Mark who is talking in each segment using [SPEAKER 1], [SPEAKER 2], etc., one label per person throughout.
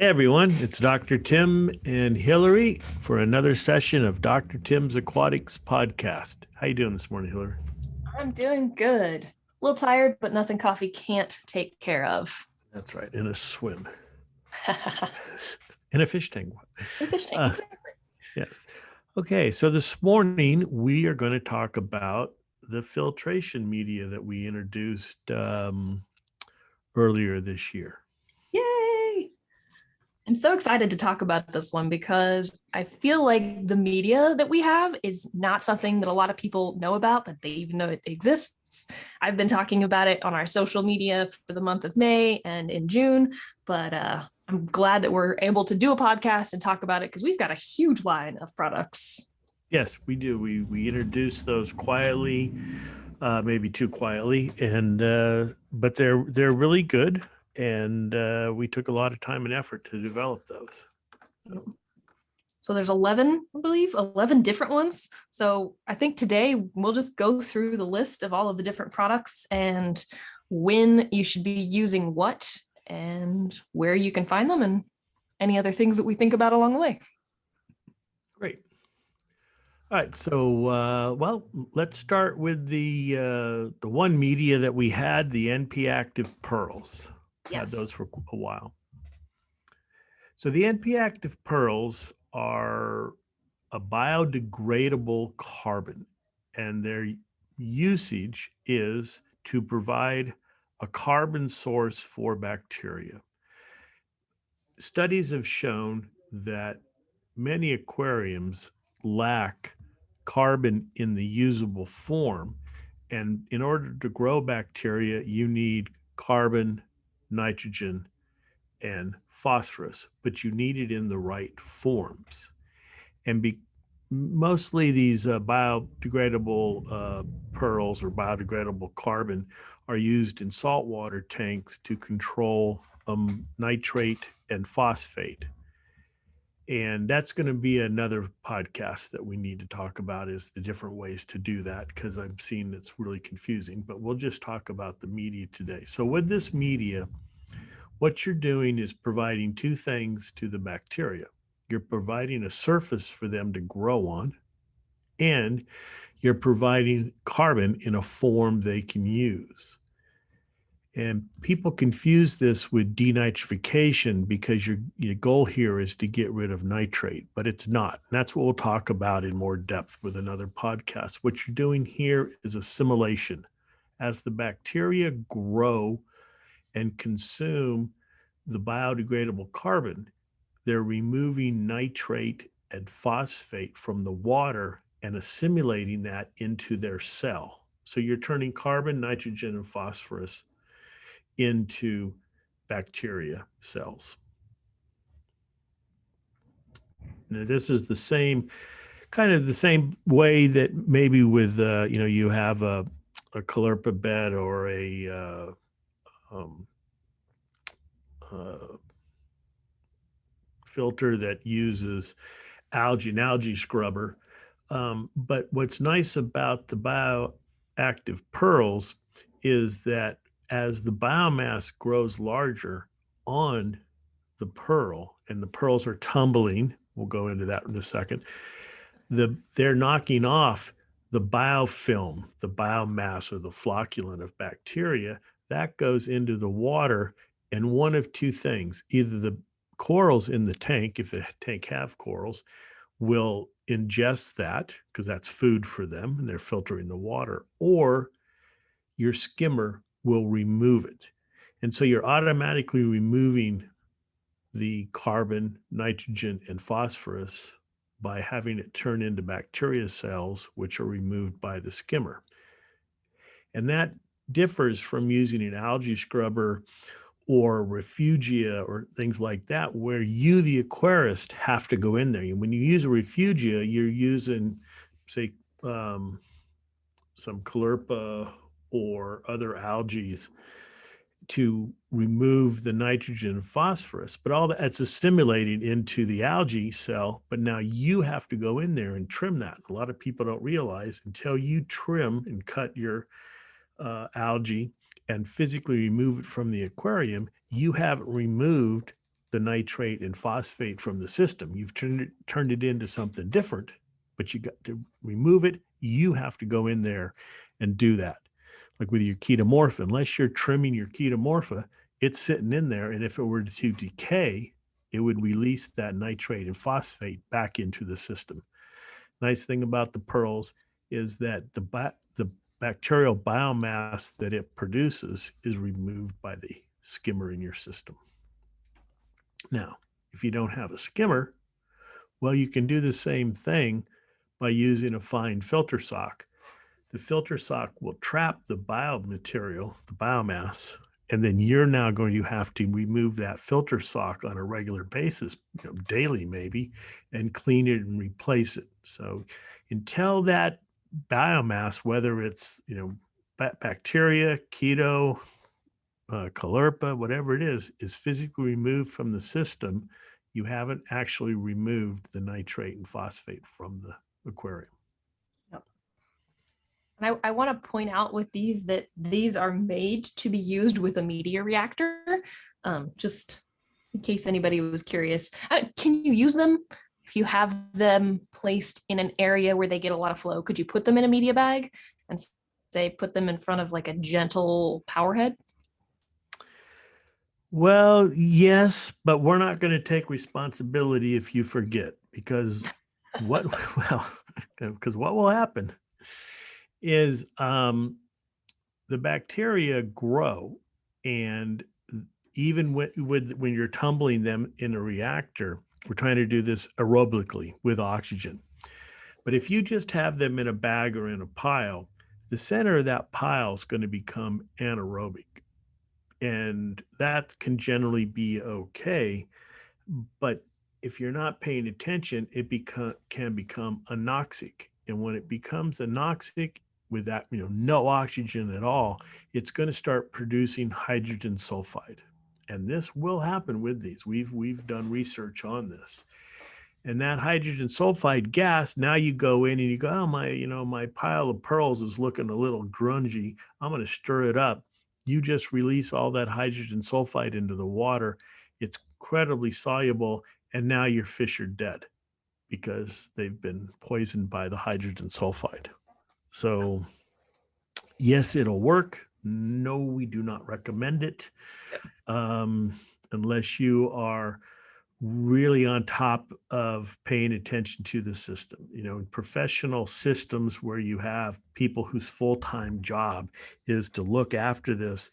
[SPEAKER 1] Hey everyone, it's Dr. Tim and Hilary for another session of Dr. Tim's Aquatics podcast. How you doing this morning, Hilary?
[SPEAKER 2] I'm doing good. A little tired, but nothing coffee can't take care of.
[SPEAKER 1] That's right, in a swim,
[SPEAKER 2] The
[SPEAKER 1] in a fish tank.
[SPEAKER 2] fish tank,
[SPEAKER 1] Uh,
[SPEAKER 2] exactly.
[SPEAKER 1] yeah. Okay, so this morning we are going to talk about the filtration media that we introduced earlier this year.
[SPEAKER 2] Yay! I'm so excited to talk about this one because I feel like the media that we have is not something that a lot of people know about, that they even know it exists. I've been talking about it on our social media for the month of May and in June, but I'm glad that we're able to do a podcast and talk about it because we've got a huge line of products.
[SPEAKER 1] Yes, we do. We introduced those quietly, maybe too quietly, and but they're really good, and we took a lot of time and effort to develop those.
[SPEAKER 2] So there's 11, I believe, 11 different ones. So I think today we'll just go through the list of all of the different products and when you should be using what and where you can find them and any other things that we think about along the way.
[SPEAKER 1] Great. All right, so well, let's start with the one media that we had, the NP Active Pearls. Had
[SPEAKER 2] Yes.
[SPEAKER 1] those for a while. So the NP Active Pearls are a biodegradable carbon, and their usage is to provide a carbon source for bacteria. Studies have shown that many aquariums lack carbon in the usable form. And in order to grow bacteria, you need carbon, nitrogen, and phosphorus, but you need it in the right forms. And mostly these biodegradable pearls or biodegradable carbon are used in saltwater tanks to control nitrate and phosphate. And that's going to be another podcast that we need to talk about, is the different ways to do that, because I'm seeing it's really confusing, but we'll just talk about the media today. So with this media, what you're doing is providing two things to the bacteria. You're providing a surface for them to grow on, and you're providing carbon in a form they can use. And people confuse this with denitrification because your goal here is to get rid of nitrate, but it's not. And that's what we'll talk about in more depth with another podcast. What you're doing here is assimilation. As the bacteria grow and consume the biodegradable carbon, they're removing nitrate and phosphate from the water and assimilating that into their cell. So you're turning carbon, nitrogen, and phosphorus into bacteria cells. Now, this is the same kind of the same way that maybe with you have a caulerpa bed or a filter that uses an algae scrubber. But what's nice about the bioactive pearls is that as the biomass grows larger on the pearl, and the pearls are tumbling, we'll go into that in a second, they're knocking off the biofilm, the biomass or the flocculant of bacteria that goes into the water. And one of two things, either the corals in the tank, if the tank have corals, will ingest that because that's food for them and they're filtering the water, or your skimmer will remove it. And so you're automatically removing the carbon, nitrogen, and phosphorus by having it turn into bacteria cells, which are removed by the skimmer. And that differs from using an algae scrubber or refugia or things like that, where you, the aquarist, have to go in there. And when you use a refugia, you're using, say, some caulerpa or other algae to remove the nitrogen and phosphorus, but all that's assimilating into the algae cell. But now you have to go in there and trim that. A lot of people don't realize until you trim and cut your algae and physically remove it from the aquarium, you haven't removed the nitrate and phosphate from the system. You've turned it into something different, but you got to remove it. You have to go in there and do that. Like with your ketomorpha, unless you're trimming your ketomorpha, it's sitting in there. And if it were to decay, it would release that nitrate and phosphate back into the system. Nice thing about the pearls is that the bacterial biomass that it produces is removed by the skimmer in your system. Now, if you don't have a skimmer, well, you can do the same thing by using a fine filter sock. The filter sock will trap the biomaterial, the biomass, and then you're now going to have to remove that filter sock on a regular basis, daily maybe, and clean it and replace it. So until that biomass, whether it's bacteria, keto, caulerpa, whatever it is physically removed from the system, you haven't actually removed the nitrate and phosphate from the aquarium.
[SPEAKER 2] Yep. And I want to point out with these that these are made to be used with a media reactor, just in case anybody was curious. Can you use them if you have them placed in an area where they get a lot of flow? Could you put them in a media bag and say put them in front of like a gentle power head?
[SPEAKER 1] Well, yes, but we're not going to take responsibility if you forget, because what will happen is the bacteria grow, and even when you're tumbling them in a reactor, we're trying to do this aerobically with oxygen. But if you just have them in a bag or in a pile, the center of that pile is going to become anaerobic. And that can generally be okay. But if you're not paying attention, it can become anoxic. And when it becomes anoxic with that, no oxygen at all, it's going to start producing hydrogen sulfide. And this will happen with these. We've done research on this. And that hydrogen sulfide gas, now you go in and you go, oh, my pile of pearls is looking a little grungy. I'm going to stir it up. You just release all that hydrogen sulfide into the water. It's incredibly soluble. And now your fish are dead because they've been poisoned by the hydrogen sulfide. So yes, it'll work. No, we do not recommend it unless you are really on top of paying attention to the system. In professional systems where you have people whose full-time job is to look after this,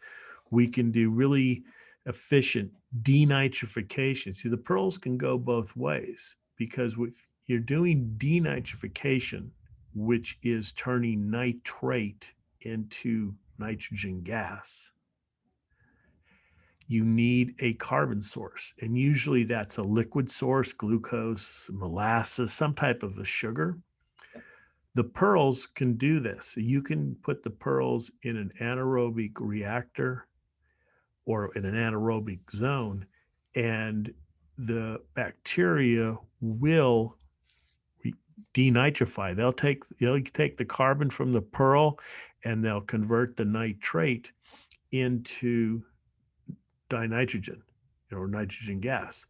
[SPEAKER 1] we can do really efficient denitrification. See, the pearls can go both ways, because if you're doing denitrification, which is turning nitrate into nitrogen gas, you need a carbon source. And usually that's a liquid source, glucose, molasses, some type of a sugar. The pearls can do this. So you can put the pearls in an anaerobic reactor or in an anaerobic zone, and the bacteria will denitrify. They'll take the carbon from the pearl and they'll convert the nitrate into dinitrogen or nitrogen gas.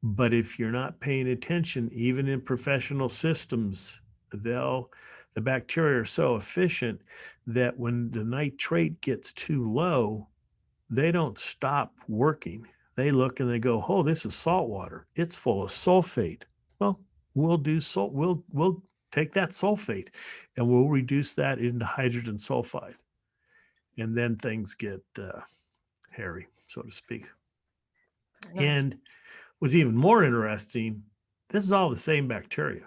[SPEAKER 1] But if you're not paying attention, even in professional systems, the bacteria are so efficient that when the nitrate gets too low, they don't stop working. They look and they go, oh, this is salt water. It's full of sulfate. Well, we'll take that sulfate and we'll reduce that into hydrogen sulfide. And then things get hairy, so to speak. Nice. And what's even more interesting, this is all the same bacteria.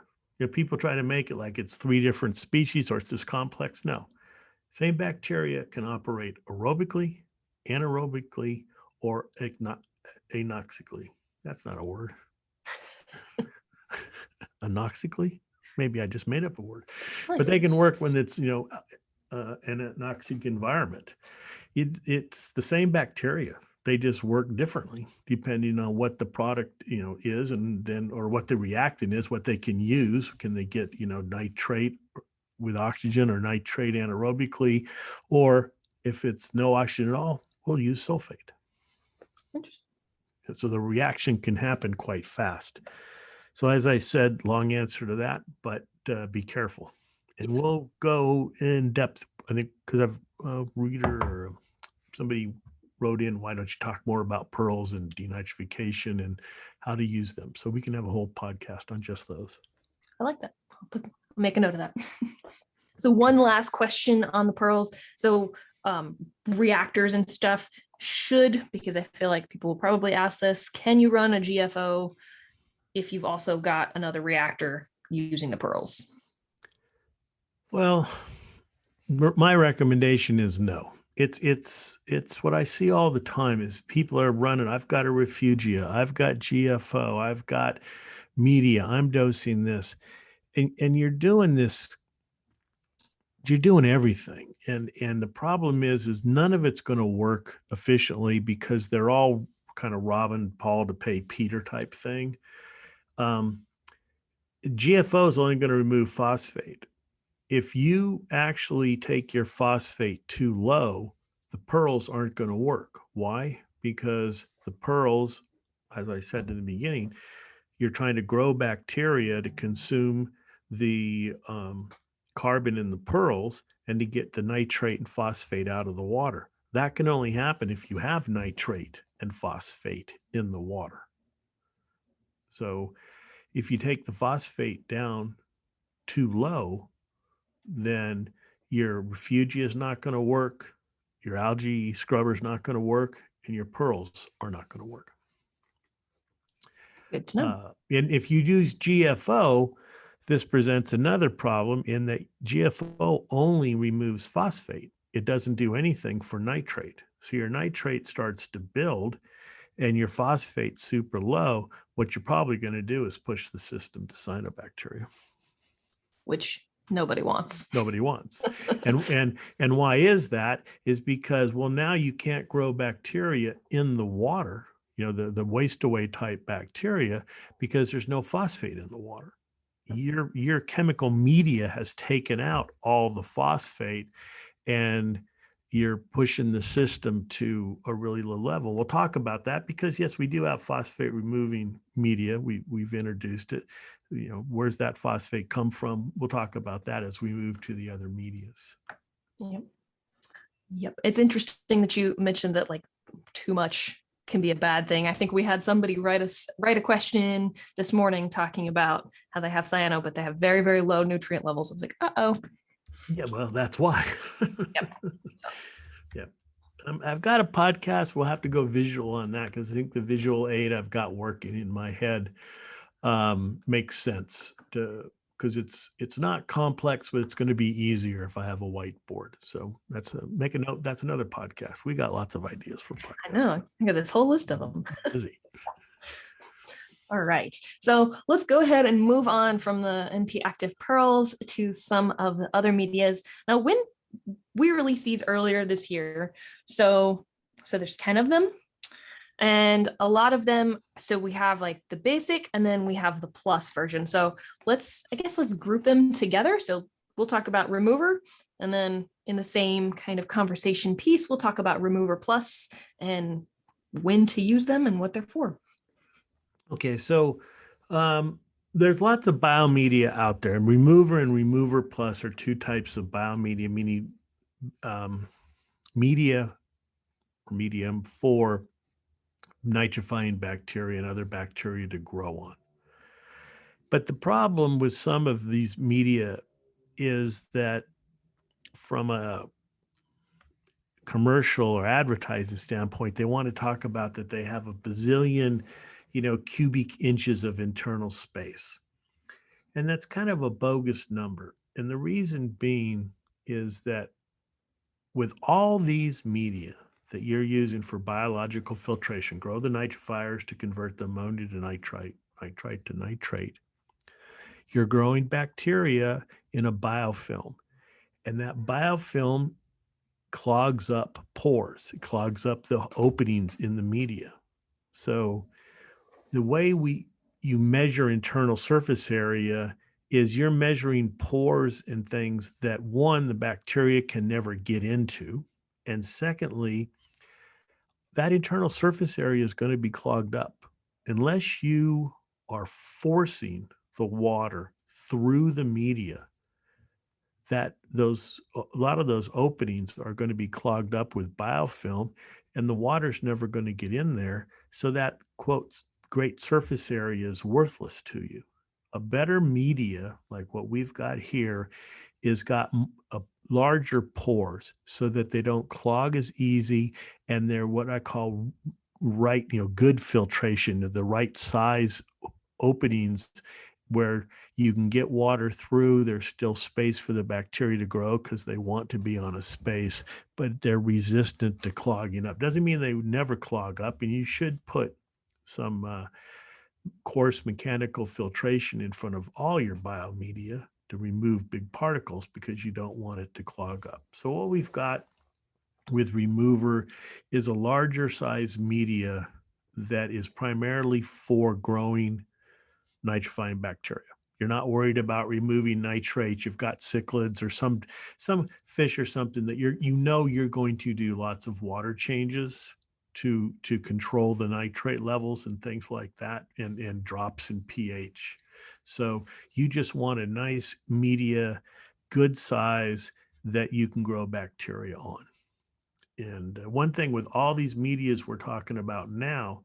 [SPEAKER 1] People try to make it like it's 3 different species or it's this complex. No, same bacteria can operate aerobically, anaerobically, or anoxically. That's not a word. Anoxically? Maybe I just made up a word. But they can work when it's, an anoxic environment. It's the same bacteria. They just work differently depending on what the product, is, and then, or what the reactant is, what they can use. Can they get, nitrate with oxygen or nitrate anaerobically? Or if it's no oxygen at all, we'll use sulfate.
[SPEAKER 2] Interesting.
[SPEAKER 1] So the reaction can happen quite fast. So as I said, long answer to that, but be careful. And we'll go in depth, I think, because I've a reader or somebody wrote in, why don't you talk more about pearls and denitrification and how to use them? So we can have a whole podcast on just those.
[SPEAKER 2] I like that. I'll make a note of that. So one last question on the pearls. So reactors and stuff should, because I feel like people will probably ask this, can you run a GFO if you've also got another reactor using the pearls?
[SPEAKER 1] Well, my recommendation is no. It's what I see all the time is people are running. I've got a Refugia, I've got GFO, I've got media, I'm dosing this, and you're doing this. You're doing everything, and the problem is none of it's going to work efficiently because they're all kind of robbing Paul to pay Peter type thing. GFO is only going to remove phosphate. If you actually take your phosphate too low, the pearls aren't going to work. Why? Because the pearls, as I said in the beginning, you're trying to grow bacteria to consume the carbon in the pearls and to get the nitrate and phosphate out of the water. That can only happen if you have nitrate and phosphate in the water. So if you take the phosphate down too low, then your refugia is not going to work, your algae scrubber is not going to work, and your pearls are not going to work.
[SPEAKER 2] Good to know.
[SPEAKER 1] And if you use GFO, this presents another problem in that GFO only removes phosphate. It doesn't do anything for nitrate. So your nitrate starts to build and your phosphate's super low. What you're probably going to do is push the system to cyanobacteria,
[SPEAKER 2] which nobody wants.
[SPEAKER 1] Nobody wants. And why is that? Is because, well, now you can't grow bacteria in the water, the waste away type bacteria, because there's no phosphate in the water. Your chemical media has taken out all the phosphate, and you're pushing the system to a really low level. We'll talk about that because, yes, we do have phosphate removing media. We've introduced it. Where's that phosphate come from? We'll talk about that as we move to the other medias.
[SPEAKER 2] Yep. It's interesting that you mentioned that like too much can be a bad thing. I think we had somebody write a question this morning talking about how they have cyano, but they have very, very low nutrient levels. I was like, uh-oh.
[SPEAKER 1] Yeah, well, that's why.
[SPEAKER 2] Yep.
[SPEAKER 1] Yeah. I've got a podcast. We'll have to go visual on that because I think the visual aid I've got working in my head makes sense because it's not complex, but it's going to be easier if I have a whiteboard. So make a note. That's another podcast. We got lots of ideas for podcasts.
[SPEAKER 2] I know. I got this whole list of them.
[SPEAKER 1] Busy.
[SPEAKER 2] All right. So let's go ahead and move on from the NP active pearls to some of the other medias. Now, when we released these earlier this year, so there's 10 of them. And a lot of them, so we have like the basic and then we have the plus version. So let's group them together. So we'll talk about remover, and then in the same kind of conversation piece, we'll talk about remover plus and when to use them and what they're for.
[SPEAKER 1] Okay, so there's lots of biomedia out there, and remover plus are two types of biomedia, meaning media or medium for nitrifying bacteria and other bacteria to grow on. But the problem with some of these media is that from a commercial or advertising standpoint, they want to talk about that they have a bazillion, cubic inches of internal space. And that's kind of a bogus number. And the reason being is that with all these media that you're using for biological filtration, grow the nitrifiers to convert the ammonia to nitrite, nitrite to nitrate, you're growing bacteria in a biofilm. And that biofilm clogs up pores. It clogs up the openings in the media. So the way you measure internal surface area is you're measuring pores and things that, one, the bacteria can never get into. And secondly, that internal surface area is going to be clogged up unless you are forcing the water through the media. That those a lot of those openings are going to be clogged up with biofilm, and the water's never going to get in there. So that quote great surface area is worthless to you. A better media like what we've got here is got a larger pores so that they don't clog as easy, and they're what I call right, good filtration, the right size openings where you can get water through. There's still space for the bacteria to grow because they want to be on a space, but they're resistant to clogging up. Doesn't mean they would never clog up, and you should put some coarse mechanical filtration in front of all your biomedia to remove big particles because you don't want it to clog up. So what we've got with remover is a larger size media that is primarily for growing nitrifying bacteria. You're not worried about removing nitrates. You've got cichlids or some fish or something that you're going to do lots of water changes to control the nitrate levels and things like that, and drops in pH. So you just want a nice media, good size that you can grow bacteria on. And one thing with all these medias we're talking about now,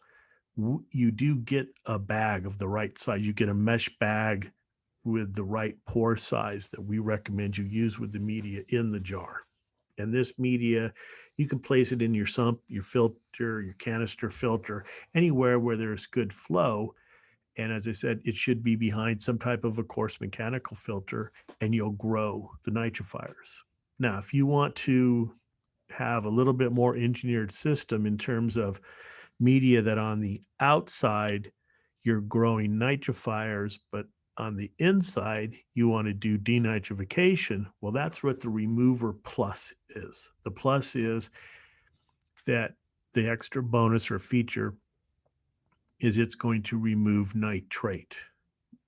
[SPEAKER 1] you do get a bag of the right size. You get a mesh bag with the right pore size that we recommend you use with the media in the jar. And this media, you can place it in your sump, your filter, your canister filter, anywhere where there's good flow. And as I said, it should be behind some type of a coarse mechanical filter, and you'll grow the nitrifiers. Now, if you want to have a little bit more engineered system in terms of media that on the outside you're growing nitrifiers, but on the inside you want to do denitrification, well, that's what the remover plus is. The plus is that the extra bonus or feature is it's going to remove nitrate.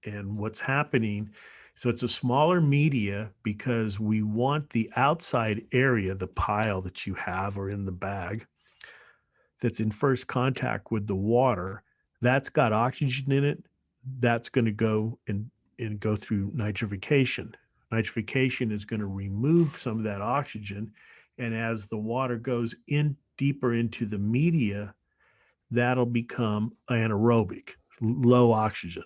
[SPEAKER 1] And what's happening, so it's a smaller media because we want the outside area, the pile that you have or in the bag that's in first contact with the water, that's got oxygen in it. That's going to go and go through nitrification. Nitrification is going to remove some of that oxygen. And as the water goes in deeper into the media, that'll become anaerobic, low oxygen.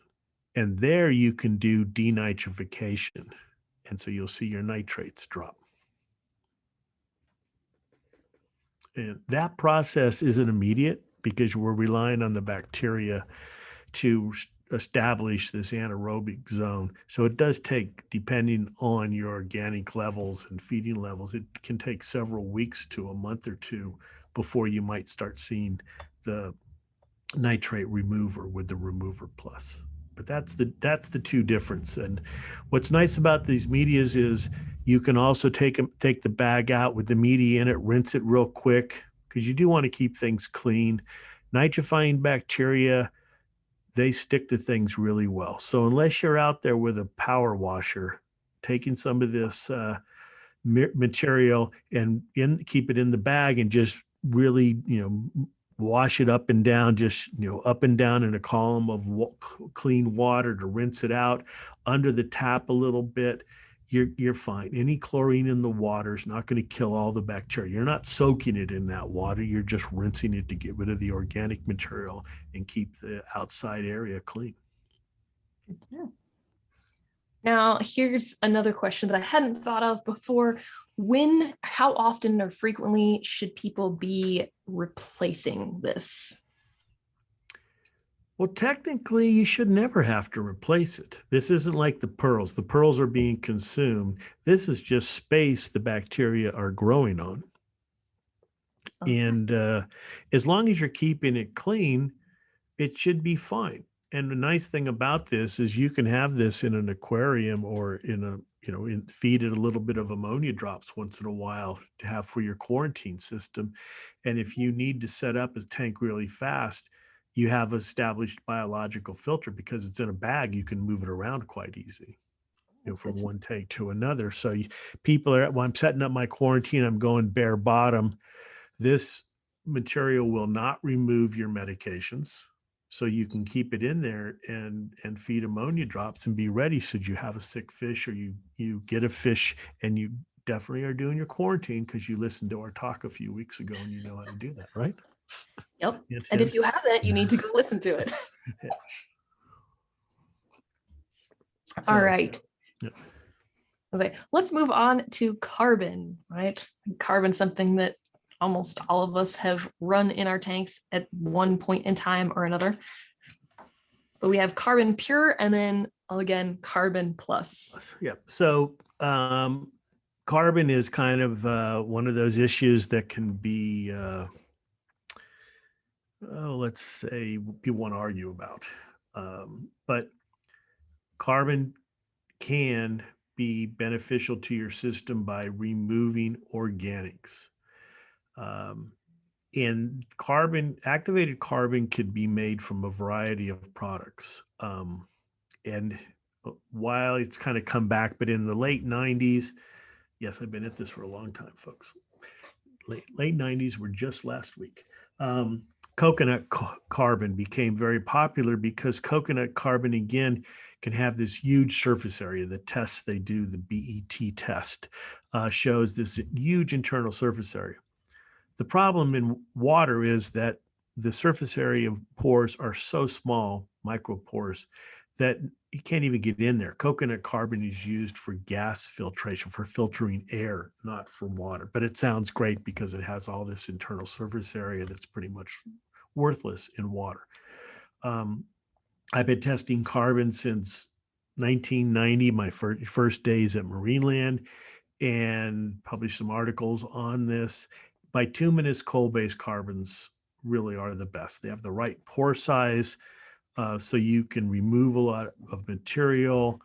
[SPEAKER 1] And there you can do denitrification. And so you'll see your nitrates drop. And that process isn't immediate because we're relying on the bacteria to establish this anaerobic zone. So it does take, depending on your organic levels and feeding levels, it can take several weeks to a month or two before you might start seeing the nitrate remover with the remover plus. But that's the two difference. And what's nice about these medias is you can also take the bag out with the media in it, rinse it real quick because you do want to keep things clean. Nitrifying bacteria, they stick to things really well. So unless you're out there with a power washer, taking some of this material and keep it in the bag and just really, wash it up and down, just, up and down in a column of clean water to rinse it out under the tap a little bit, you're fine. Any chlorine in the water is not going to kill all the bacteria. You're not soaking it in that water. You're just rinsing it to get rid of the organic material and keep the outside area clean.
[SPEAKER 2] Yeah. Now, here's another question that I hadn't thought of before. How often or frequently should people be replacing this?
[SPEAKER 1] Well, technically, you should never have to replace it. This isn't like the pearls. The pearls are being consumed. This is just space the bacteria are growing on.
[SPEAKER 2] Okay.
[SPEAKER 1] And as long as you're keeping it clean, it should be fine. And the nice thing about this is you can have this in an aquarium or feed it a little bit of ammonia drops once in a while to have for your quarantine system. And if you need to set up a tank really fast, you have established biological filter because it's in a bag. You can move it around quite easy, from one tank to another. So people when I'm setting up my quarantine, I'm going bare bottom. This material will not remove your medications. So you can keep it in there and feed ammonia drops and be ready should you have a sick fish or you get a fish, and you definitely are doing your quarantine because you listened to our talk a few weeks ago and you know how to do that, right?
[SPEAKER 2] Yep.
[SPEAKER 1] Hint,
[SPEAKER 2] And if
[SPEAKER 1] hint.
[SPEAKER 2] you haven't, you need to go listen to it.
[SPEAKER 1] Yeah.
[SPEAKER 2] All
[SPEAKER 1] So,
[SPEAKER 2] right.
[SPEAKER 1] yeah.
[SPEAKER 2] Okay, let's move on to carbon, right? Carbon, something that almost all of us have run in our tanks at one point in time or another. So we have carbon pure and then again, carbon plus.
[SPEAKER 1] Yeah. So carbon is kind of one of those issues that can be, let's say, people want to argue about. But carbon can be beneficial to your system by removing organics. Um, and activated carbon could be made from a variety of products. And while it's kind of come back, but in the late 90s, yes, I've been at this for a long time, folks. Late 90s were just last week. Um, coconut carbon became very popular because coconut carbon, again, can have this huge surface area. The tests they do, the BET test, shows this huge internal surface area. The problem in water is that the surface area of pores are so small, micropores, that you can't even get in there. Coconut carbon is used for gas filtration, for filtering air, not for water. But it sounds great because it has all this internal surface area that's pretty much worthless in water. Um, I've been testing carbon since 1990, my first days at Marineland, and published some articles on this. Bituminous coal-based carbons really are the best. They have the right pore size, so you can remove a lot of material.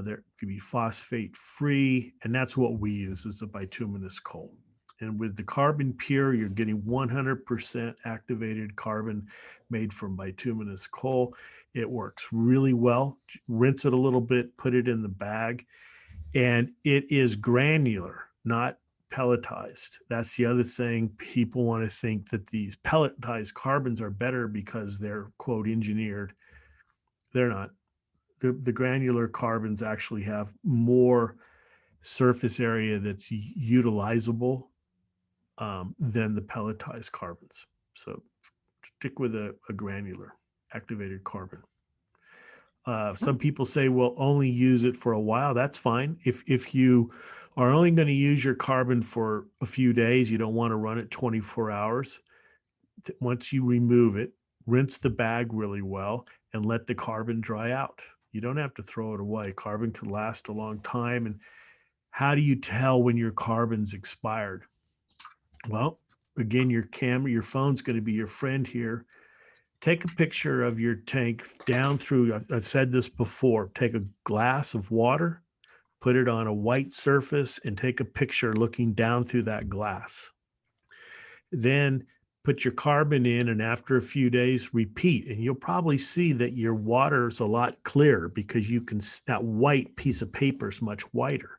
[SPEAKER 1] There can be phosphate free, and that's what we use is a bituminous coal. And with the carbon pure, you're getting 100% activated carbon made from bituminous coal. It works really well. Rinse it a little bit, put it in the bag, and it is granular, not pelletized. That's the other thing. People want to think that these pelletized carbons are better because they're, quote, engineered. They're not. The granular carbons actually have more surface area that's utilizable than the pelletized carbons. So stick with a granular activated carbon. Some people say, well, only use it for a while. That's fine. If you are only going to use your carbon for a few days, you don't want to run it 24 hours. Once you remove it, rinse the bag really well and let the carbon dry out. You don't have to throw it away. Carbon can last a long time. And how do you tell when your carbon's expired? Well, again, your phone's going to be your friend here. Take a picture of your tank down through, I've said this before, take a glass of water, put it on a white surface, and take a picture looking down through that glass. Then put your carbon in, and after a few days, repeat. And you'll probably see that your water is a lot clearer because that white piece of paper is much whiter.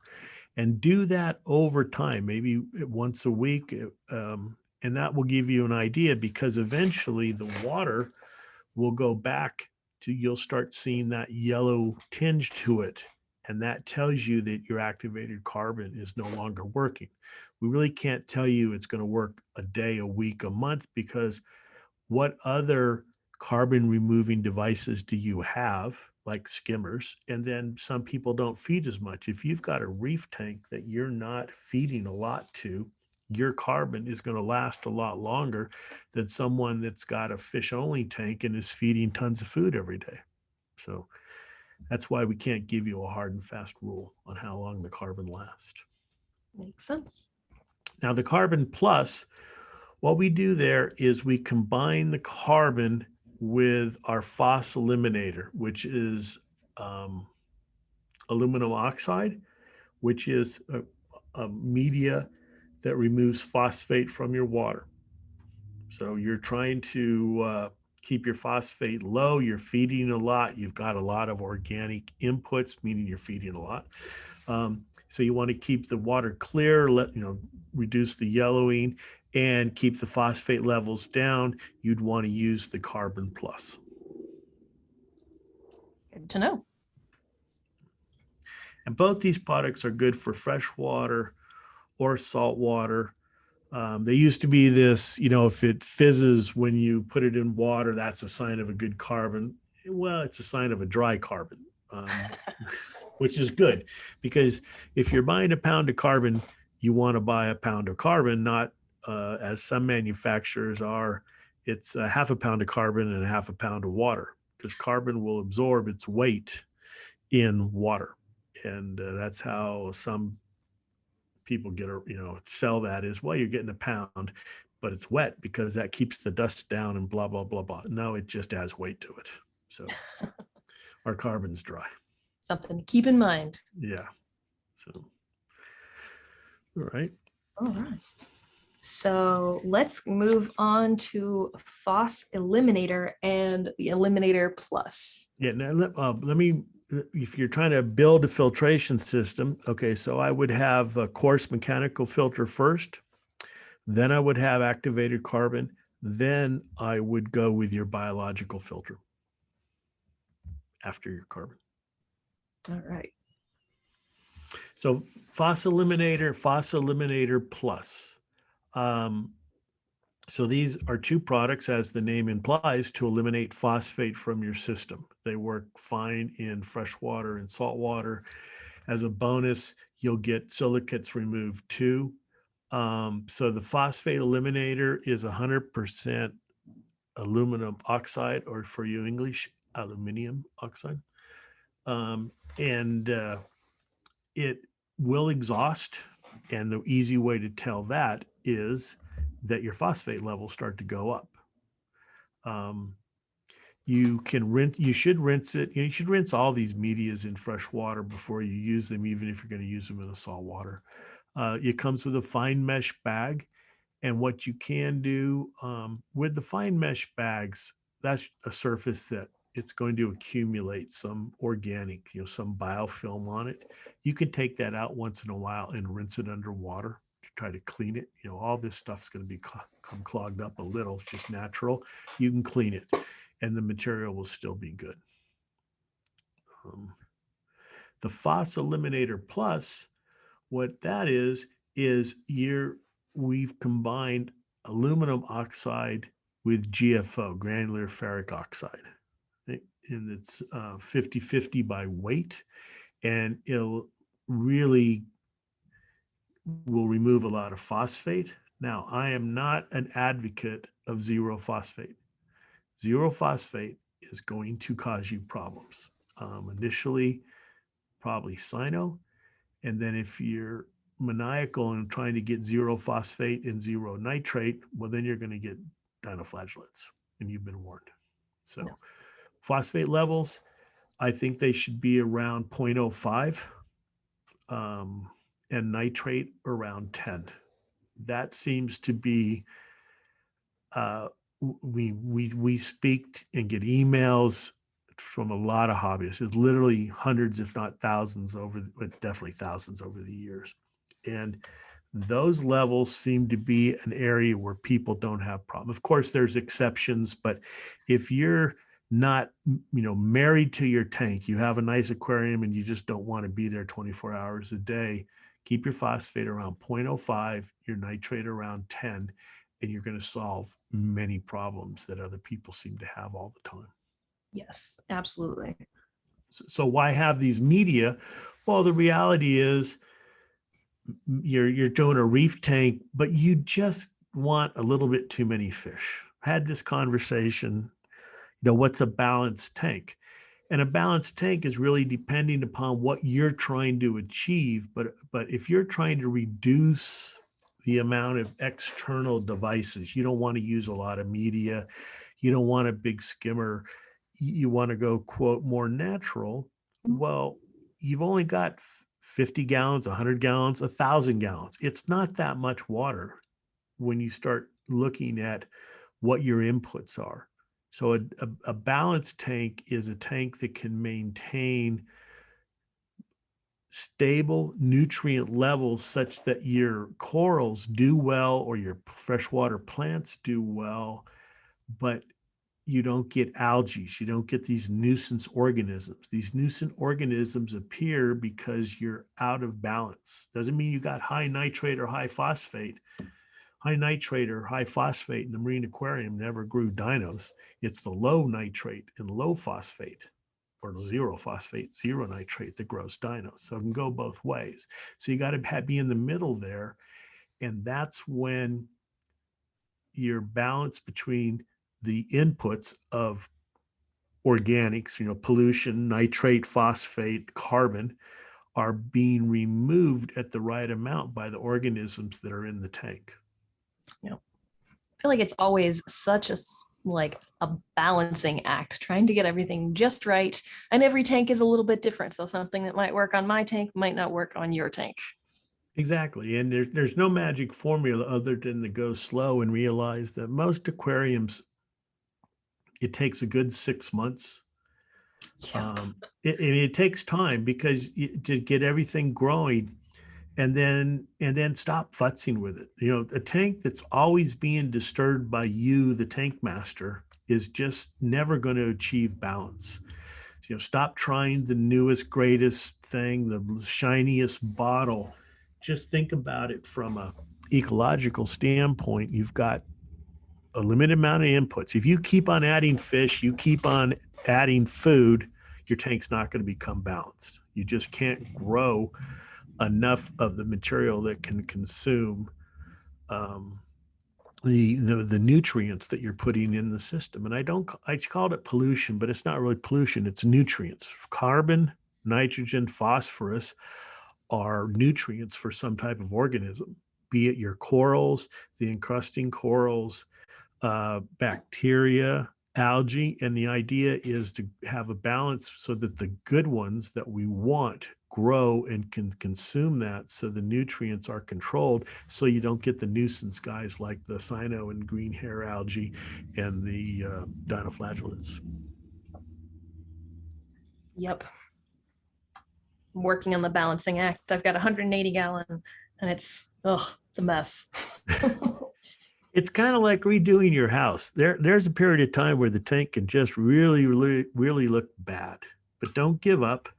[SPEAKER 1] And do that over time, maybe once a week. And that will give you an idea because eventually the water will go back to, you'll start seeing that yellow tinge to it. And that tells you that your activated carbon is no longer working. We really can't tell you it's going to work a day, a week, a month, because what other carbon removing devices do you have, like skimmers? And then some people don't feed as much. If you've got a reef tank that you're not feeding a lot to, your carbon is going to last a lot longer than someone that's got a fish only tank and is feeding tons of food every day. So that's why we can't give you a hard and fast rule on how long the carbon lasts.
[SPEAKER 2] Makes sense.
[SPEAKER 1] Now, the carbon plus, what we do there is we combine the carbon with our phos eliminator, which is aluminum oxide, which is a media that removes phosphate from your water. So you're trying to keep your phosphate low. You're feeding a lot. You've got a lot of organic inputs, meaning you're feeding a lot. So you want to keep the water clear, reduce the yellowing. and keep the phosphate levels down, you'd want to use the Carbon Plus.
[SPEAKER 2] Good to know.
[SPEAKER 1] And both these products are good for fresh water or salt water. They used to be this, if it fizzes when you put it in water, that's a sign of a good carbon. Well, it's a sign of a dry carbon, which is good, because if you're buying a pound of carbon, you want to buy a pound of carbon, not as some manufacturers are, it's a half a pound of carbon and a half a pound of water, because carbon will absorb its weight in water. And that's how some people sell that is, well, you're getting a pound, but it's wet because that keeps the dust down and blah, blah, blah, blah. No, it just adds weight to it. So our carbon's dry.
[SPEAKER 2] Something to keep in mind.
[SPEAKER 1] Yeah. So, all right.
[SPEAKER 2] All right. So let's move on to Phos Eliminator and the Eliminator Plus.
[SPEAKER 1] Yeah. Now, let me, if you're trying to build a filtration system, okay, so I would have a coarse mechanical filter first, then I would have activated carbon, then I would go with your biological filter after your carbon.
[SPEAKER 2] All right.
[SPEAKER 1] So Phos Eliminator Plus. So these are two products, as the name implies, to eliminate phosphate from your system. They work fine in fresh water and salt water. As a bonus, you'll get silicates removed too. So the phosphate eliminator is 100% aluminum oxide, or for you English, aluminium oxide. And it will exhaust. And the easy way to tell that is that your phosphate levels start to go up. You should rinse it. You should rinse all these medias in fresh water before you use them, even if you're going to use them in a salt water. It comes with a fine mesh bag. And what you can do with the fine mesh bags, that's a surface that it's going to accumulate some organic, some biofilm on it. You can take that out once in a while and rinse it underwater to try to clean it. All this stuff's going to become clogged up a little. It's just natural. You can clean it and the material will still be good. The Phos Eliminator Plus, what that is we've combined aluminum oxide with GFO, granular ferric oxide. And it's 50-50 by weight, and it'll really will remove a lot of phosphate. Now, I am not an advocate of zero phosphate. Zero phosphate is going to cause you problems. Initially, probably cyano, and then if you're maniacal and trying to get zero phosphate and zero nitrate, well, then you're going to get dinoflagellates, and you've been warned. So yes. Phosphate levels, I think they should be around 0.05 and nitrate around 10. That seems to be, we speak and get emails from a lot of hobbyists. It's literally hundreds, if not thousands definitely thousands over the years. And those levels seem to be an area where people don't have problems. Of course, there's exceptions, but if you're not, married to your tank, you have a nice aquarium and you just don't want to be there 24 hours a day, keep your phosphate around 0.05, your nitrate around 10, and you're going to solve many problems that other people seem to have all the time.
[SPEAKER 2] Yes, absolutely.
[SPEAKER 1] So why have these media? Well, the reality is you're doing a reef tank, but you just want a little bit too many fish. I had this conversation, what's a balanced tank? And a balanced tank is really depending upon what you're trying to achieve. But if you're trying to reduce the amount of external devices, you don't want to use a lot of media. You don't want a big skimmer. You want to go, quote, more natural. Well, you've only got 50 gallons, 100 gallons, 1,000 gallons. It's not that much water when you start looking at what your inputs are. So a balanced tank is a tank that can maintain stable nutrient levels such that your corals do well or your freshwater plants do well, but you don't get algae. You don't get these nuisance organisms. These nuisance organisms appear because you're out of balance. Doesn't mean you got high nitrate or high phosphate. High nitrate or high phosphate in the marine aquarium never grew dinos. It's the low nitrate and low phosphate, or zero phosphate, zero nitrate, that grows dinos. So it can go both ways. So you got to be in the middle there. And that's when your balance between the inputs of organics, pollution, nitrate, phosphate, carbon, are being removed at the right amount by the organisms that are in the tank.
[SPEAKER 2] Yeah. I feel like it's always such a balancing act, trying to get everything just right. And every tank is a little bit different. So something that might work on my tank might not work on your tank.
[SPEAKER 1] Exactly. And there's no magic formula other than to go slow and realize that most aquariums, it takes a good 6 months.
[SPEAKER 2] Yeah.
[SPEAKER 1] It takes time because to get everything growing, and then stop futzing with it. A tank that's always being disturbed by you, the tank master, is just never going to achieve balance. Stop trying the newest, greatest thing, the shiniest bottle. Just think about it from a ecological standpoint. You've got a limited amount of inputs. If you keep on adding fish, you keep on adding food, your tank's not going to become balanced. You just can't grow enough of the material that can consume the nutrients that you're putting in the system. And I called it pollution, but it's not really pollution. It's nutrients. Carbon, nitrogen, phosphorus are nutrients for some type of organism, be it your corals, the encrusting corals, bacteria, algae. And the idea is to have a balance so that the good ones that we want grow and can consume that, so the nutrients are controlled, so you don't get the nuisance guys like the cyano and green hair algae and the dinoflagellates.
[SPEAKER 2] Yep. I'm working on the balancing act. I've got 180 gallon and it's a mess.
[SPEAKER 1] It's kind of like redoing your house. There's a period of time where the tank can just really, really, really look bad, but don't give up.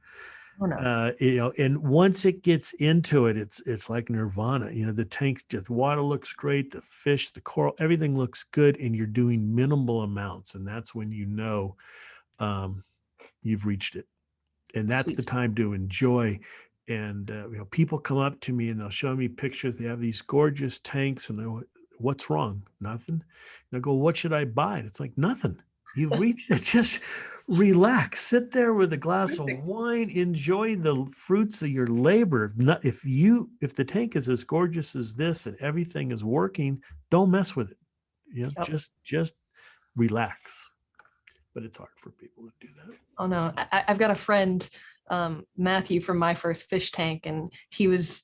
[SPEAKER 2] Oh, no.
[SPEAKER 1] And once it gets into it, it's like nirvana. The tank, just water looks great, the fish, the coral, everything looks good, and you're doing minimal amounts, and that's when you've reached it, and that's the time to enjoy. And people come up to me and they'll show me pictures. They have these gorgeous tanks, and they're, what's wrong? Nothing. And I go, what should I buy? And it's like, nothing. You've reached it. Just relax, sit there with a glass of wine, enjoy the fruits of your labor. If the tank is as gorgeous as this and everything is working, don't mess with it. Just relax. But it's hard for people to do that.
[SPEAKER 2] Oh no, I've got a friend, Matthew, from my first fish tank, and he was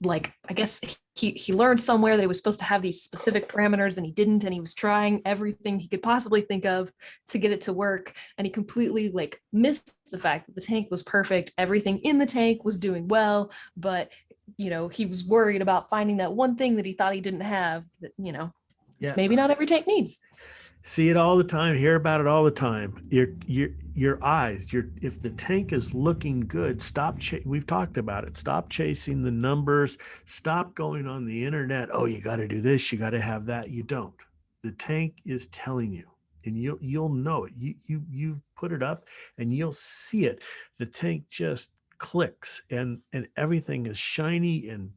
[SPEAKER 2] like, I guess he learned somewhere that he was supposed to have these specific parameters, and he didn't, and he was trying everything he could possibly think of to get it to work, and he completely missed the fact that the tank was perfect, everything in the tank was doing well, but he was worried about finding that one thing that he thought he didn't have that maybe not every tank needs.
[SPEAKER 1] See it all the time, hear about it all the time. Your eyes, if the tank is looking good, we've talked about it. Stop chasing the numbers. Stop going on the internet. Oh, you got to do this. You got to have that. You don't. The tank is telling you, and you'll know it. You've put it up, and you'll see it. The tank just clicks, and everything is shiny and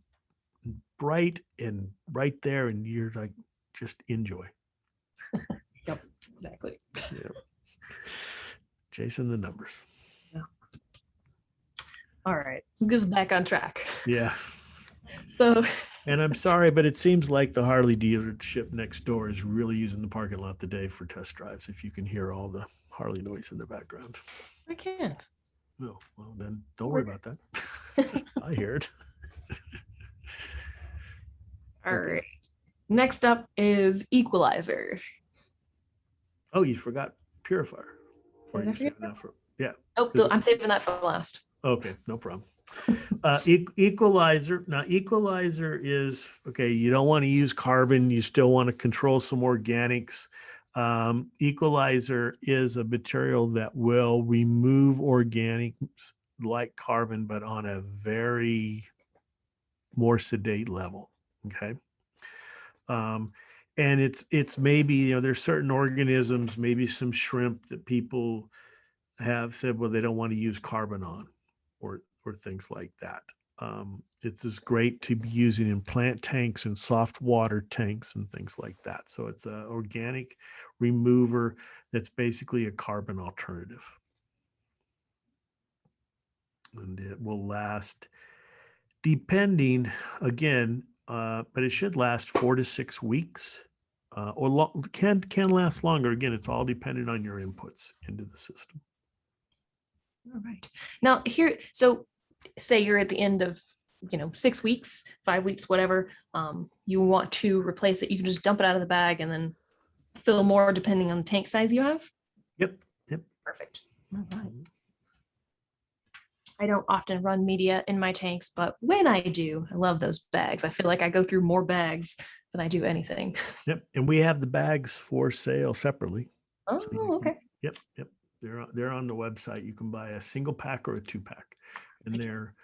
[SPEAKER 1] bright and right there, and you're like, just enjoy.
[SPEAKER 2] Yep, exactly.
[SPEAKER 1] Yeah. Chasing the numbers.
[SPEAKER 2] Yeah. All right, this is back on track.
[SPEAKER 1] Yeah.
[SPEAKER 2] So.
[SPEAKER 1] And I'm sorry, but it seems like the Harley dealership next door is really using the parking lot today for test drives. If you can hear all the Harley noise in the background.
[SPEAKER 2] I can't.
[SPEAKER 1] No, well then don't worry about that. I hear it.
[SPEAKER 2] All right. Next up is equalizer.
[SPEAKER 1] Oh, you forgot purifier.
[SPEAKER 2] Or you saving that
[SPEAKER 1] for, yeah.
[SPEAKER 2] Oh, I'm saving that for last.
[SPEAKER 1] Okay, no problem. Equalizer. Now, equalizer is okay. You don't want to use carbon. You still want to control some organics. Equalizer is a material that will remove organics like carbon, but on a very more sedate level. Okay. Um, and it's maybe, you know, there's certain organisms, maybe some shrimp that people have said, well, they don't want to use carbon on, or things like that. It's as great to be using in plant tanks and soft water tanks and things like that. So it's an organic remover that's basically a carbon alternative. And it will last, depending, again, but it should last 4 to 6 weeks, can last longer. Again, it's all dependent on your inputs into the system.
[SPEAKER 2] All right. Now here, so say you're at the end of 6 weeks, 5 weeks, whatever. You want to replace it. You can just dump it out of the bag and then fill more depending on the tank size you have.
[SPEAKER 1] Yep. Yep.
[SPEAKER 2] Perfect. All right. I don't often run media in my tanks, but when I do, I love those bags. I feel like I go through more bags than I do anything.
[SPEAKER 1] Yep. And we have the bags for sale separately.
[SPEAKER 2] Oh,
[SPEAKER 1] So
[SPEAKER 2] okay.
[SPEAKER 1] Yep. Yep. They're on the website. You can buy a single pack or a 2-pack, and they're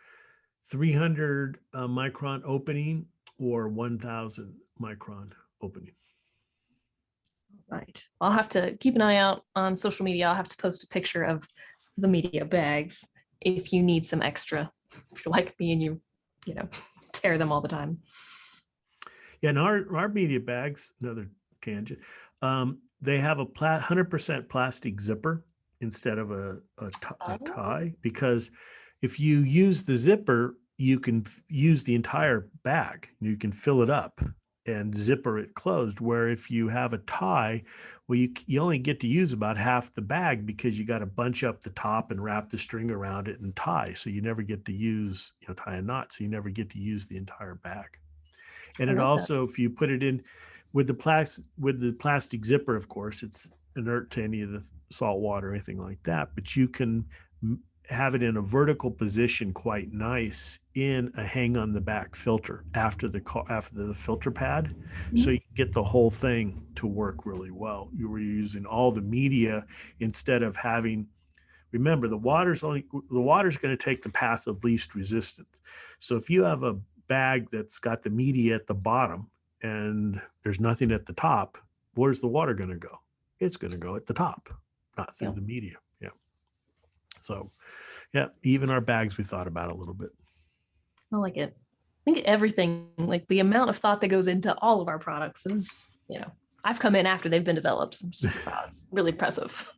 [SPEAKER 1] 300 micron opening or 1000 micron opening.
[SPEAKER 2] Right. I'll have to keep an eye out on social media. I'll have to post a picture of the media bags if you need some extra, if you're like me and you tear them all the time.
[SPEAKER 1] Yeah, and our media bags, another tangent, they have a 100% plastic zipper instead of a tie, because if you use the zipper, you can use the entire bag. You can fill it up and zipper it closed. Where if you have a tie, well, you only get to use about half the bag because you got to bunch up the top and wrap the string around it and tie. So you never get to use, tie a knot. So you never get to use the entire bag. And it also, if you put it in with the plastic zipper, of course, it's inert to any of the salt water or anything like that, but you can have it in a vertical position quite nice in a hang on the back filter after the filter pad. Mm-hmm. So you get the whole thing to work really well. You were using all the media instead of remember, the water's going to take the path of least resistance. So if you have a bag that's got the media at the bottom and there's nothing at the top, where's the water going to go? It's going to go at the top, not through the media. Yeah. So, yeah, even our bags, we thought about a little bit.
[SPEAKER 2] I like it. I think everything, like the amount of thought that goes into all of our products is, I've come in after they've been developed. So I'm just, wow, it's really impressive.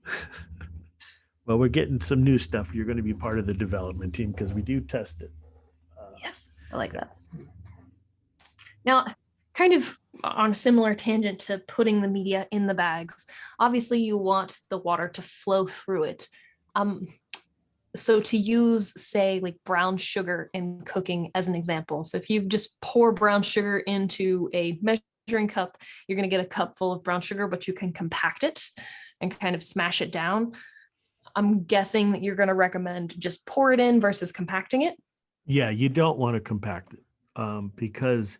[SPEAKER 1] Well, we're getting some new stuff. You're going to be part of the development team because we do test it.
[SPEAKER 2] Yes, I like that. Now, kind of on a similar tangent to putting the media in the bags, obviously you want the water to flow through it. So to use, say, like brown sugar in cooking as an example. So if you just pour brown sugar into a measuring cup, you're going to get a cup full of brown sugar, but you can compact it and kind of smash it down. I'm guessing that you're going to recommend just pour it in versus compacting it.
[SPEAKER 1] Yeah, you don't want to compact it because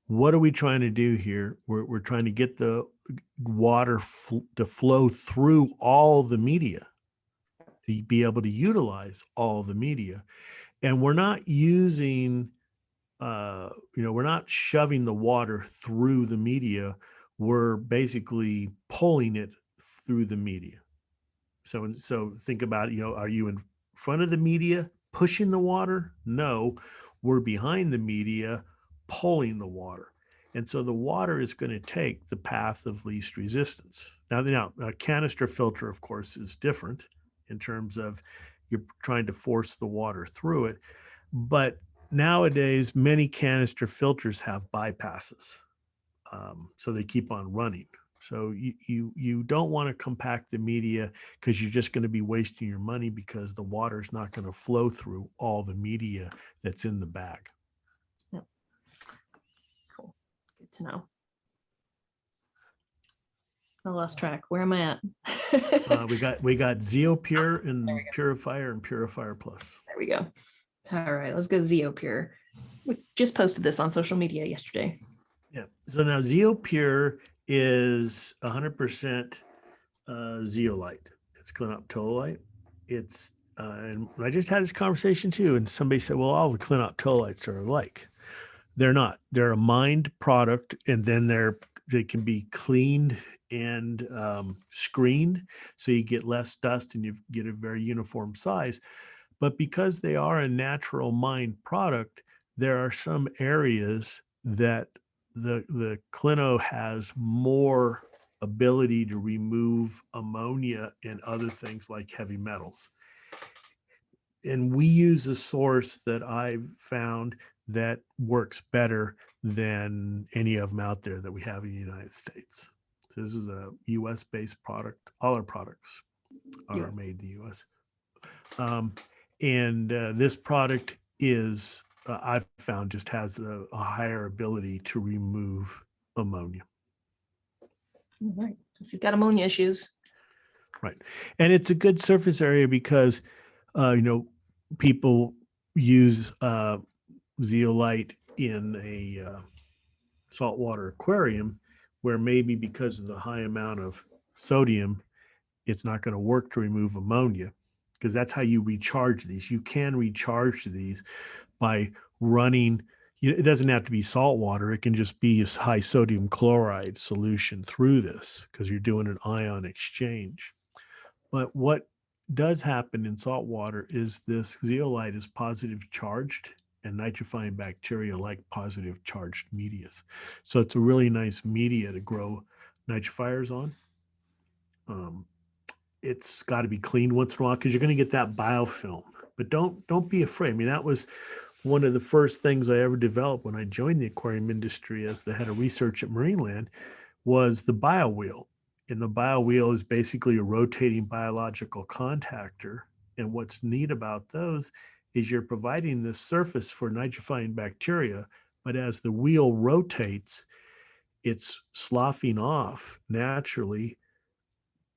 [SPEAKER 1] what are we trying to do here? We're trying to get the water to flow through all the media, to be able to utilize all the media. And we're not using, we're not shoving the water through the media. We're basically pulling it through the media. So think about it, are you in front of the media pushing the water? No, we're behind the media pulling the water. And so the water is going to take the path of least resistance. Now, a canister filter, of course, is different in terms of you're trying to force the water through it. But nowadays, many canister filters have bypasses. So they keep on running. So you don't want to compact the media because you're just going to be wasting your money because the water is not going to flow through all the media that's in the bag.
[SPEAKER 2] Yep. Cool. Good to know. I lost track. Where am I at?
[SPEAKER 1] we got ZeoPure and Purifier and Purifier Plus.
[SPEAKER 2] There we go. All right, let's go Zeopure. We just posted this on social media yesterday.
[SPEAKER 1] Yeah. So now Zeopure is 100% zeolite. It's clinoptolite. It's and I just had this conversation too, and somebody said, "Well, all the clinoptolites are alike." They're not. They're a mined product, and then they can be cleaned and screened, so you get less dust and you get a very uniform size. But because they are a natural mined product, there are some areas that the clino has more ability to remove ammonia and other things like heavy metals. And we use a source that I've found that works better than any of them out there that we have in the United States. So this is a US based product. All our products are made in the US. And this product is, I've found, just has a higher ability to remove ammonia.
[SPEAKER 2] All right. If you've got ammonia issues.
[SPEAKER 1] Right. And it's a good surface area because, people use zeolite in a saltwater aquarium where maybe because of the high amount of sodium, it's not going to work to remove ammonia, because that's how you recharge these. You can recharge these by running. It doesn't have to be salt water. It can just be a high sodium chloride solution through this because you're doing an ion exchange. But what does happen in salt water is this zeolite is positive charged, and nitrifying bacteria like positive charged medias. So it's a really nice media to grow nitrifiers on. It's got to be cleaned once in a while because you're going to get that biofilm. But don't be afraid. I mean, that was one of the first things I ever developed when I joined the aquarium industry as the head of research at Marineland was the biowheel. And the biowheel is basically a rotating biological contactor. And what's neat about those is you're providing this surface for nitrifying bacteria, but as the wheel rotates, it's sloughing off naturally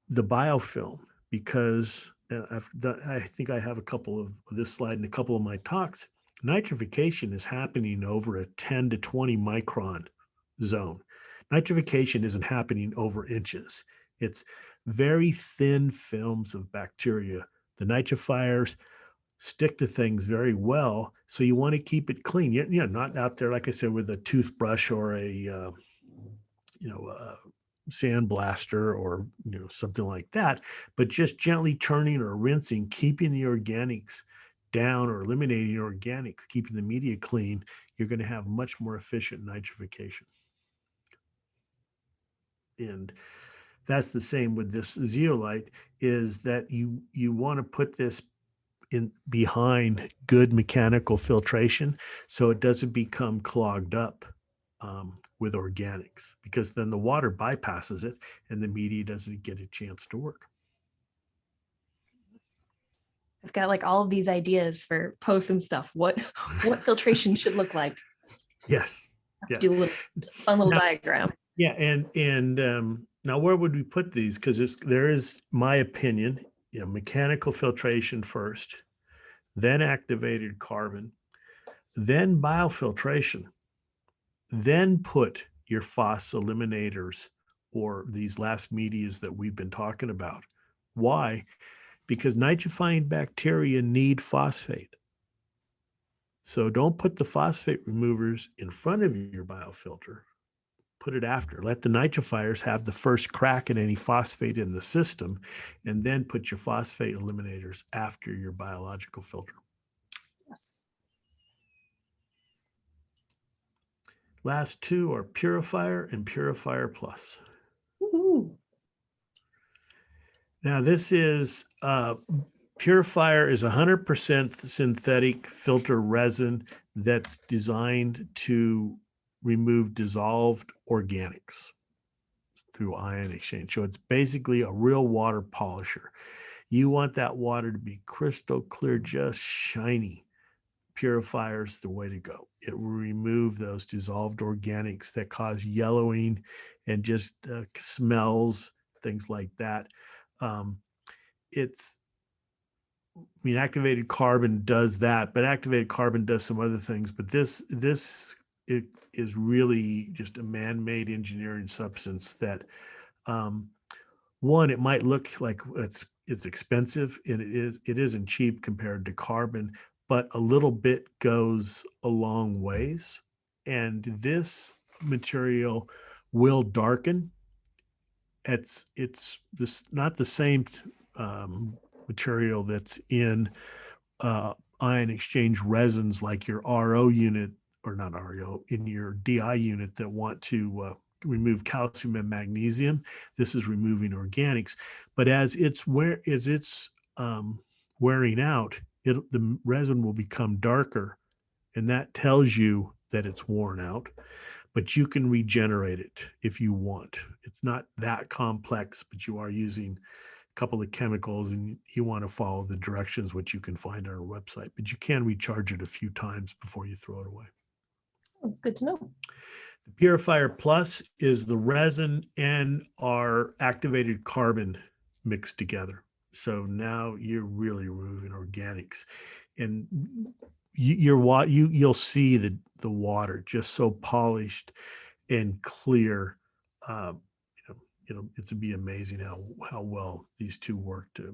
[SPEAKER 1] the biofilm, because I think I have a couple of this slide in a couple of my talks. Nitrification is happening over a 10 to 20 micron zone. Nitrification isn't happening over inches. It's very thin films of bacteria. The nitrifiers stick to things very well, so you want to keep it clean. You're not out there, like I said, with a toothbrush or a sandblaster or something like that, but just gently turning or rinsing, keeping the organics down or eliminating organics, keeping the media clean. You're going to have much more efficient nitrification. And that's the same with this zeolite, is that you want to put this in behind good mechanical filtration so it doesn't become clogged up with organics, because then the water bypasses it and the media doesn't get a chance to work.
[SPEAKER 2] I've got like all of these ideas for posts and stuff. What filtration should look like.
[SPEAKER 1] Yes.
[SPEAKER 2] Yeah. Do a little fun little diagram.
[SPEAKER 1] Yeah, and now where would we put these? Because there is, my opinion, mechanical filtration first, then activated carbon, then biofiltration, then put your phos eliminators or these last medias that we've been talking about. Why? Because nitrifying bacteria need phosphate. So don't put the phosphate removers in front of your biofilter. Put it after. Let the nitrifiers have the first crack at any phosphate in the system, and then put your phosphate eliminators after your biological filter.
[SPEAKER 2] Yes.
[SPEAKER 1] Last two are Purifier and Purifier Plus.
[SPEAKER 2] Woo-hoo.
[SPEAKER 1] Now this is Purifier is 100% synthetic filter resin that's designed to remove dissolved organics through ion exchange. So it's basically a real water polisher. You want that water to be crystal clear, just shiny. Purifier's the way to go. It will remove those dissolved organics that cause yellowing and just smells, things like that. It's mean, activated carbon does that, but activated carbon does some other things. But it is really just a man-made engineering substance that, um, one, it might look like it's expensive, and it isn't cheap compared to carbon, but a little bit goes a long ways. And this material will darken. It's this not the same material that's in ion exchange resins like your RO unit, or not RO, in your DI unit that want to remove calcium and magnesium. This is removing organics, but as it's wearing out, the resin will become darker, and that tells you that it's worn out. But you can regenerate it if you want. It's not that complex, but you are using couple of chemicals and you want to follow the directions, which you can find on our website, but you can recharge it a few times before you throw it away.
[SPEAKER 2] That's good to know.
[SPEAKER 1] The Purifier Plus is the resin and our activated carbon mixed together. So now you're really removing organics, and you'll see the water just so polished and clear. It'll be amazing how well these two work to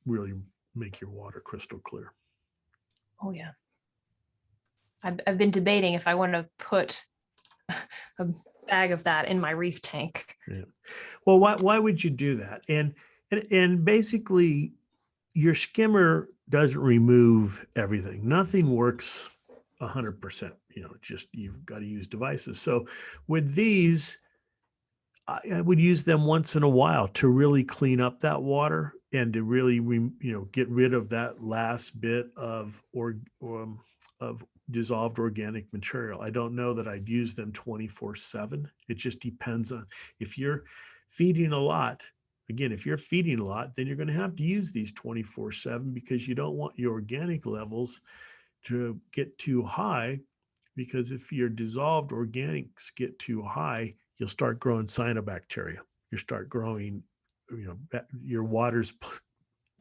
[SPEAKER 1] really make your water crystal clear.
[SPEAKER 2] Oh yeah. I've been debating if I want to put a bag of that in my reef tank.
[SPEAKER 1] Yeah. Well, why would you do that? And basically, your skimmer doesn't remove everything. Nothing works 100%. Just you've got to use devices. So with these, I would use them once in a while to really clean up that water and to really, get rid of that last bit of dissolved organic material. I don't know that I'd use them 24/7. It just depends on if you're feeding a lot. Again, if you're feeding a lot, then you're going to have to use these 24/7 because you don't want your organic levels to get too high, because if your dissolved organics get too high, you'll start growing cyanobacteria. You start growing, your water's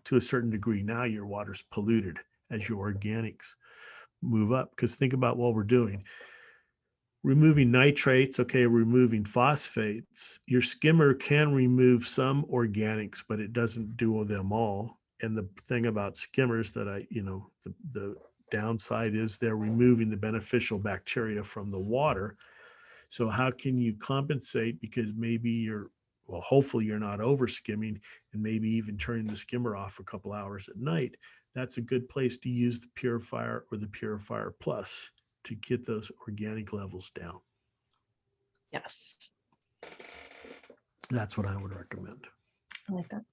[SPEAKER 1] to a certain degree. Now your water's polluted as your organics move up. Because think about what we're doing. Removing nitrates, okay, removing phosphates. Your skimmer can remove some organics, but it doesn't do them all. And the thing about skimmers that the downside is they're removing the beneficial bacteria from the water. So how can you compensate? Because maybe hopefully you're not over skimming, and maybe even turning the skimmer off for a couple hours at night. That's a good place to use the Purifier or the Purifier Plus to get those organic levels down.
[SPEAKER 2] Yes.
[SPEAKER 1] That's what I would recommend.
[SPEAKER 2] I like that.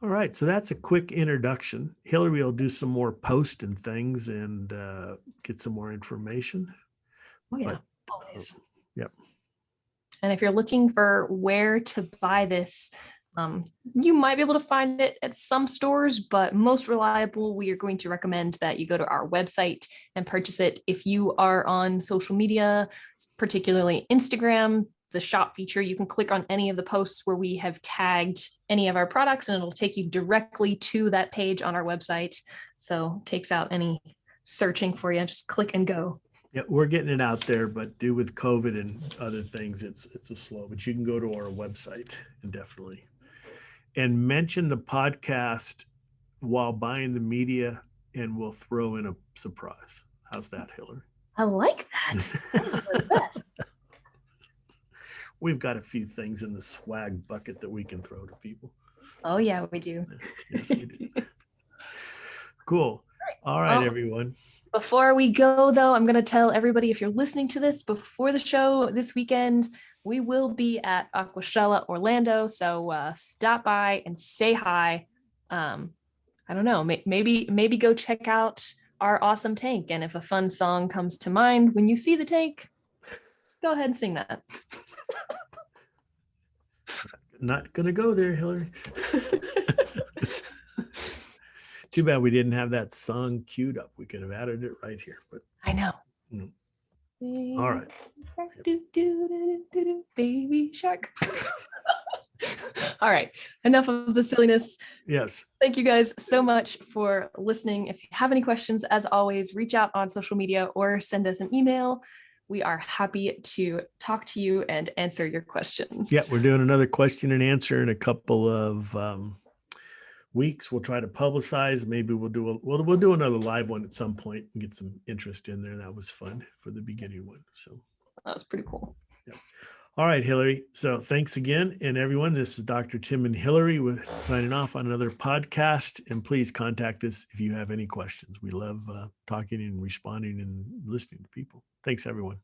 [SPEAKER 1] All right, so that's a quick introduction. Hilary will do some more post and things and get some more information.
[SPEAKER 2] Oh yeah, always.
[SPEAKER 1] Yep.
[SPEAKER 2] And if you're looking for where to buy this, you might be able to find it at some stores, but most reliable, we are going to recommend that you go to our website and purchase it. If you are on social media, particularly Instagram, the shop feature, you can click on any of the posts where we have tagged any of our products, and it'll take you directly to that page on our website. So it takes out any searching for you. Just click and go.
[SPEAKER 1] Yeah, we're getting it out there, but due with COVID and other things, it's a slow. But you can go to our website and definitely mention the podcast while buying the media, and we'll throw in a surprise. How's that, Hilary?
[SPEAKER 2] I like that. That's the best.
[SPEAKER 1] We've got a few things in the swag bucket that we can throw to people.
[SPEAKER 2] Oh, yeah, we do.
[SPEAKER 1] Yes, we do. Cool. All right, everyone.
[SPEAKER 2] Before we go, though, I'm going to tell everybody, if you're listening to this before the show this weekend, we will be at Aquashella Orlando. So stop by and say hi. I don't know, maybe go check out our awesome tank. And if a fun song comes to mind when you see the tank, go ahead and sing that.
[SPEAKER 1] Not going to go there, Hilary. Too bad we didn't have that song queued up. We could have added it right here. But
[SPEAKER 2] I know.
[SPEAKER 1] All right.
[SPEAKER 2] Baby shark. All right, enough of the silliness.
[SPEAKER 1] Yes.
[SPEAKER 2] Thank you guys so much for listening. If you have any questions, as always, reach out on social media or send us an email. We are happy to talk to you and answer your questions.
[SPEAKER 1] Yeah, we're doing another question and answer in a couple of weeks. We'll try to publicize. Maybe we'll do another live one at some point and get some interest in there. That was fun for the beginning one. So
[SPEAKER 2] that was pretty cool.
[SPEAKER 1] Yeah. All right, Hilary. So thanks again. And everyone, this is Dr. Tim and Hilary. We're signing off on another podcast. And please contact us if you have any questions. We love talking and responding and listening to people. Thanks, everyone.